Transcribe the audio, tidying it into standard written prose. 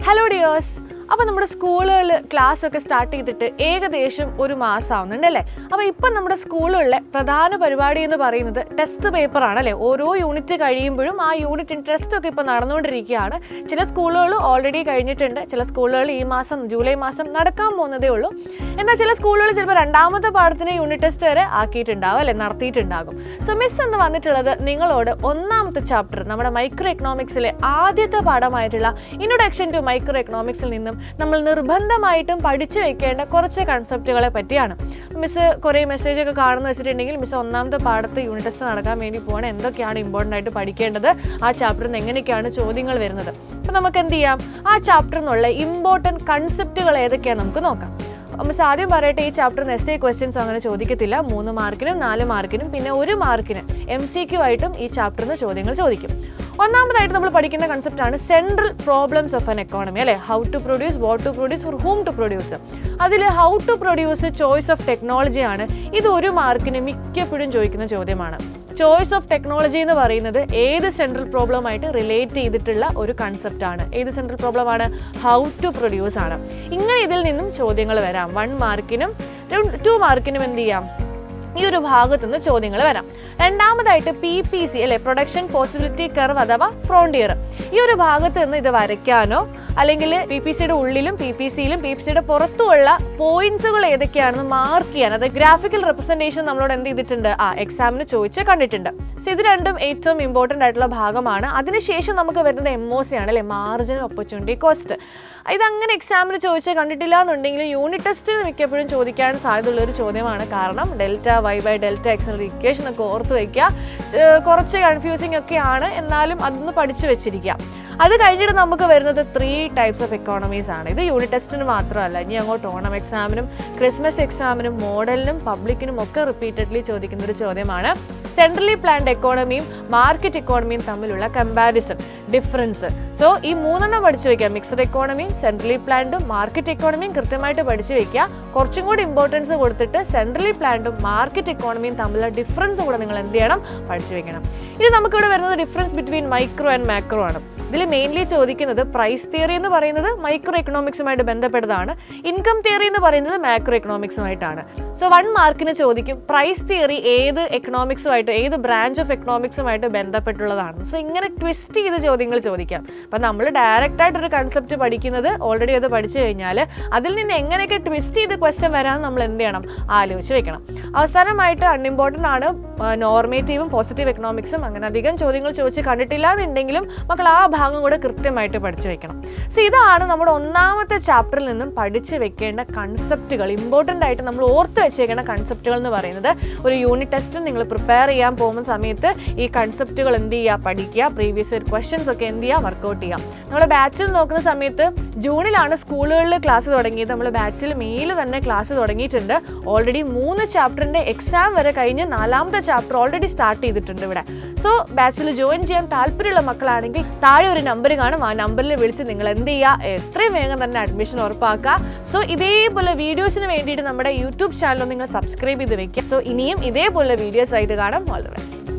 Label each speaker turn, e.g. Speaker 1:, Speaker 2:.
Speaker 1: Hello dears. അപ്പോൾ നമ്മുടെ സ്കൂളുകളിൽ ക്ലാസ് ഒക്കെ സ്റ്റാർട്ട് ചെയ്തിട്ട് ഏകദേശം ഒരു മാസം ആവുന്നുണ്ടല്ലേ. അപ്പോൾ ഇപ്പം നമ്മുടെ സ്കൂളുകളിലെ പ്രധാന പരിപാടി എന്ന് പറയുന്നത് ടെസ്റ്റ് പേപ്പർ ആണല്ലേ. ഓരോ യൂണിറ്റ് കഴിയുമ്പോഴും ആ യൂണിറ്റിന് ടെസ്റ്റ് ഒക്കെ ഇപ്പോൾ നടന്നുകൊണ്ടിരിക്കുകയാണ്. ചില സ്കൂളുകൾ ഓൾറെഡി കഴിഞ്ഞിട്ടുണ്ട്, ചില സ്കൂളുകൾ ഈ മാസം ജൂലൈ മാസം നടക്കാൻ പോകുന്നതേ ഉള്ളൂ. എന്നാൽ ചില സ്കൂളുകൾ ചിലപ്പോൾ രണ്ടാമത്തെ പാഠത്തിന് യൂണിറ്റ് ടെസ്റ്റ് വരെ ആക്കിയിട്ടുണ്ടാവും അല്ലെ, നടത്തിയിട്ടുണ്ടാകും. സോ മിസ് എന്ന് വന്നിട്ടുള്ളത് നിങ്ങളോട് ഒന്നാമത്തെ ചാപ്റ്റർ നമ്മുടെ മൈക്രോ എക്കണോമിക്സിലെ ആദ്യത്തെ പാഠമായിട്ടുള്ള ഇൻട്രൊഡക്ഷൻ ടു മൈക്രോ എക്കണോമിക്സിൽ നിന്നും നമ്മൾ നിർബന്ധമായിട്ടും പഠിച്ചു വെക്കേണ്ട കുറച്ച് കൺസെപ്റ്റുകളെ പറ്റിയാണ്. മിസ് കുറേ മെസ്സേജ് ഒക്കെ കാണുന്ന വെച്ചിട്ടുണ്ടെങ്കിൽ മിസ് ഒന്നാമത്തെ പാഠത്ത് യൂണിറ്റ് ടെസ്റ്റ് നടക്കാൻ വേണ്ടി പോകണം, എന്തൊക്കെയാണ് ഇമ്പോർട്ടൻ്റ് ആയിട്ട് പഠിക്കേണ്ടത്, ആ ചാപ്റ്ററിൽ നിന്ന് എങ്ങനെയൊക്കെയാണ് ചോദ്യങ്ങൾ വരുന്നത്. അപ്പം നമുക്ക് എന്ത് ചെയ്യാം, ആ ചാപ്റ്ററിൽ നിന്നുള്ള ഇമ്പോർട്ടൻറ്റ് കൺസെപ്റ്റുകൾ ഏതൊക്കെയാണെന്ന് നമുക്ക് നോക്കാം. മിസ് ആദ്യം പറയട്ടെ, ഈ ചാപ്റ്ററിന് എസ്സേ ക്വസ്റ്റ്യൻസ് അങ്ങനെ ചോദിക്കത്തില്ല. 3 മാർക്കിനും 4 മാർക്കിനും പിന്നെ 1 മാർക്കിന് MCQ ആയിട്ടും ഈ ചാപ്റ്ററിൽ നിന്ന് ചോദ്യങ്ങൾ ചോദിക്കും. ഒന്നാമതായിട്ട് നമ്മൾ പഠിക്കുന്ന കൺസെപ്റ്റാണ് central problems of an economy അല്ലെ. How to produce, what to produce, for whom to produce. അതിൽ how to produce choice of technology ആണ്. ഇത് 1 മാർക്കിന് മിക്കപ്പോഴും ചോദിക്കുന്ന ചോദ്യമാണ്. ചോയ്സ് ഓഫ് ടെക്നോളജി എന്ന് പറയുന്നത് ഏത് സെൻട്രൽ പ്രോബ്ലമായിട്ട് റിലേറ്റ് ചെയ്തിട്ടുള്ള ഒരു കൺസെപ്റ്റ് ആണ്. ഏത് സെൻട്രൽ പ്രോബ്ലം ആണ്? ഹൗ ടു പ്രൊഡ്യൂസ് ആണ്. ഇങ്ങനെ ഇതിൽ നിന്നും ചോദ്യങ്ങൾ വരാം. 1 മാർക്കിനും 2 മാർക്കിനും എന്ത് ചെയ്യാം, ഈ ഒരു ഭാഗത്തു നിന്ന് ചോദ്യങ്ങൾ വരാം. രണ്ടാമതായിട്ട് PPC അല്ലെ, പ്രൊഡക്ഷൻ പോസിബിലിറ്റി കർവ് അഥവാ ഫ്രോണ്ടിയർ. ഈ ഒരു ഭാഗത്ത് നിന്ന് ഇത് വരയ്ക്കാനോ അല്ലെങ്കിൽ PPCയുടെ ഉള്ളിലും PPCയിലും PPCയുടെ പുറത്തുമുള്ള പോയിന്റ്സുകൾ ഏതൊക്കെയാണെന്ന് മാർക്ക് ചെയ്യാൻ, അത് ഗ്രാഫിക്കൽ റെപ്രസെന്റേഷൻ നമ്മളോട് എന്ത് ചെയ്തിട്ടുണ്ട്, എക്സാമിന് ചോദിച്ച് കണ്ടിട്ടുണ്ട്. സോ ഇത് രണ്ടും ഏറ്റവും ഇമ്പോർട്ടൻ്റ് ആയിട്ടുള്ള ഭാഗമാണ്. അതിനുശേഷം നമുക്ക് വരുന്നത് MOC ആണ് അല്ലെ, മാർജിനൽ ഓപ്പർച്യൂണിറ്റി കോസ്റ്റ്. ഇതങ്ങനെ എക്സാമിന് ചോദിച്ച് കണ്ടിട്ടില്ല എന്നുണ്ടെങ്കിൽ യൂണിറ്റ് ടെസ്റ്റിന് മിക്കപ്പോഴും ചോദിക്കാൻ സാധ്യതയുള്ളൊരു ചോദ്യമാണ്. കാരണം delta Y by delta X എന്നുള്ള ഇക്വേഷൻ ഒക്കെ ഓർത്ത് വയ്ക്കുക. കുറച്ച് കൺഫ്യൂസിങ് ഒക്കെയാണ്, എന്നാലും അതൊന്ന് പഠിച്ചു വെച്ചിരിക്കുക. അത് കഴിഞ്ഞിട്ട് നമുക്ക് വരുന്നത് 3 ടൈപ്സ് ഓഫ് എക്കോണമീസ് ആണ്. ഇത് യൂണിറ്റ് ടെസ്റ്റിന് മാത്രമല്ല, ഇനി അങ്ങോട്ട് ഓണം എക്സാമിനും ക്രിസ്മസ് എക്സാമിനും മോഡലിനും പബ്ലിക്കിനും ഒക്കെ റിപ്പീറ്റഡ്ലി ചോദിക്കുന്ന ഒരു ചോദ്യമാണ് സെൻട്രലി പ്ലാൻഡ് എക്കോണമിയും മാർക്കറ്റ് എക്കോണമിയും തമ്മിലുള്ള കമ്പാരിസൺ, ഡിഫറൻസ്. സോ ഈ 3 പഠിച്ചു വയ്ക്കുക. മിക്സഡ് എക്കോണമിയും സെൻട്രലി പ്ലാൻഡും മാർക്കറ്റ് എക്കോണമിയും കൃത്യമായിട്ട് പഠിച്ചു വയ്ക്കുക. കുറച്ചും കൂടി ഇമ്പോർട്ടൻസ് കൊടുത്തിട്ട് സെൻട്രലി പ്ലാൻഡും മാർക്കറ്റ് എക്കോണമിയും തമ്മിലുള്ള ഡിഫറൻസ് കൂടെ നിങ്ങൾ എന്ത് ചെയ്യണം, പഠിച്ചു വെക്കണം. ഇത് നമുക്കിവിടെ വരുന്നത് difference between micro and macro ആണ്. ഇതിൽ മെയിൻലി ചോദിക്കുന്നത് പ്രൈസ് തിയറി എന്ന് പറയുന്നത് മൈക്രോ എക്കണോമിക്സുമായിട്ട് ബന്ധപ്പെട്ടതാണ്. ഇൻകം തിയറി എന്ന് പറയുന്നത് മാക്രോ എക്കണോമിക്സുമായിട്ടാണ്. സോ 1 മാർക്കിന് ചോദിക്കും പ്രൈസ് തിയറി ഏത് എക്കണോമിക്സുമായിട്ട്, ഏത് ബ്രാഞ്ച് ഓഫ് എക്കണോമിക്സുമായിട്ട് ബന്ധപ്പെട്ടുള്ളതാണ്. സോ ഇങ്ങനെ ട്വിസ്റ്റ് ചെയ്ത് ചോദ്യങ്ങൾ ചോദിക്കാം. അപ്പം നമ്മൾ ഡയറക്റ്റ് ആയിട്ടൊരു കൺസെപ്റ്റ് പഠിക്കുന്നത് ഓൾറെഡി അത് പഠിച്ചു കഴിഞ്ഞാൽ അതിൽ നിന്ന് എങ്ങനെയൊക്കെ ട്വിസ്റ്റ് ചെയ്ത് ക്വസ്റ്റ്യൻ വരാമെന്ന് നമ്മൾ എന്ത് ചെയ്യണം, ആലോചിച്ച് വെക്കണം. അവസാനമായിട്ട് അൺഇമ്പോർട്ടൻ്റ് ആണ് നോർമേറ്റീവും പോസിറ്റീവ് എക്കണോമിക്സും. അങ്ങനെ അധികം ചോദ്യങ്ങൾ ചോദിച്ച് കണ്ടിട്ടില്ല എന്നുണ്ടെങ്കിലും മക്കൾ ആ ഭാഗം കൂടെ കൃത്യമായിട്ട് പഠിച്ചു വെക്കണം. സോ ഇതാണ് നമ്മുടെ ഒന്നാമത്തെ ചാപ്റ്ററിൽ നിന്നും പഠിച്ചു വെക്കേണ്ട കൺസെപ്റ്റുകൾ, ഇമ്പോർട്ടൻ്റ് ആയിട്ട് നമ്മൾ ഓർത്ത് വെച്ചേക്കേണ്ട കൺസെപ്റ്റുകൾ എന്ന് പറയുന്നത്. ഒരു യൂണിറ്റ് ടെസ്റ്റ് നിങ്ങൾ പ്രിപ്പയർ ചെയ്യാൻ പോകുന്ന സമയത്ത് ഈ കൺസെപ്റ്റുകൾ എന്ത് ചെയ്യുക, പഠിക്കുക. പ്രീവിയസ് ഇയർ ക്വസ്റ്റ്യൻസ് ഒക്കെ എന്ത് ചെയ്യുക, വർക്കൗട്ട് ചെയ്യാം. നമ്മുടെ ബാച്ചിൽ നോക്കുന്ന സമയത്ത് ജൂണിലാണ് സ്കൂളുകളിൽ ക്ലാസ് തുടങ്ങിയത്. നമ്മൾ ബാച്ചിൽ മെയിൽ തന്നെ ക്ലാസ് തുടങ്ങിയിട്ടുണ്ട്. ഓൾറെഡി 3 ചാപ്റ്ററിൻ്റെ എക്സാം വരെ കഴിഞ്ഞ് 4ാമത്തെ ചാപ്റ്റർ ഓൾറെഡി സ്റ്റാർട്ട് ചെയ്തിട്ടുണ്ട് ഇവിടെ. സോ ബാച്ചിൽ ജോയിൻ ചെയ്യാൻ താല്പര്യമുള്ള മക്കളാണെങ്കിൽ താഴെ ഒരു നമ്പർ കാണും. ആ നമ്പറിൽ വിളിച്ച് നിങ്ങൾ എന്ത് ചെയ്യുക, എത്രയും വേഗം തന്നെ അഡ്മിഷൻ ഉറപ്പാക്കുക. സോ ഇതേപോലെ വീഡിയോസിന് വേണ്ടിയിട്ട് നമ്മുടെ യൂട്യൂബ് ചാനൽ നിങ്ങൾ സബ്സ്ക്രൈബ് ചെയ്ത് വെക്കുക. സോ ഇനിയും ഇതേപോലെ വീഡിയോസ് ആയിട്ട് കാണാം. All the best.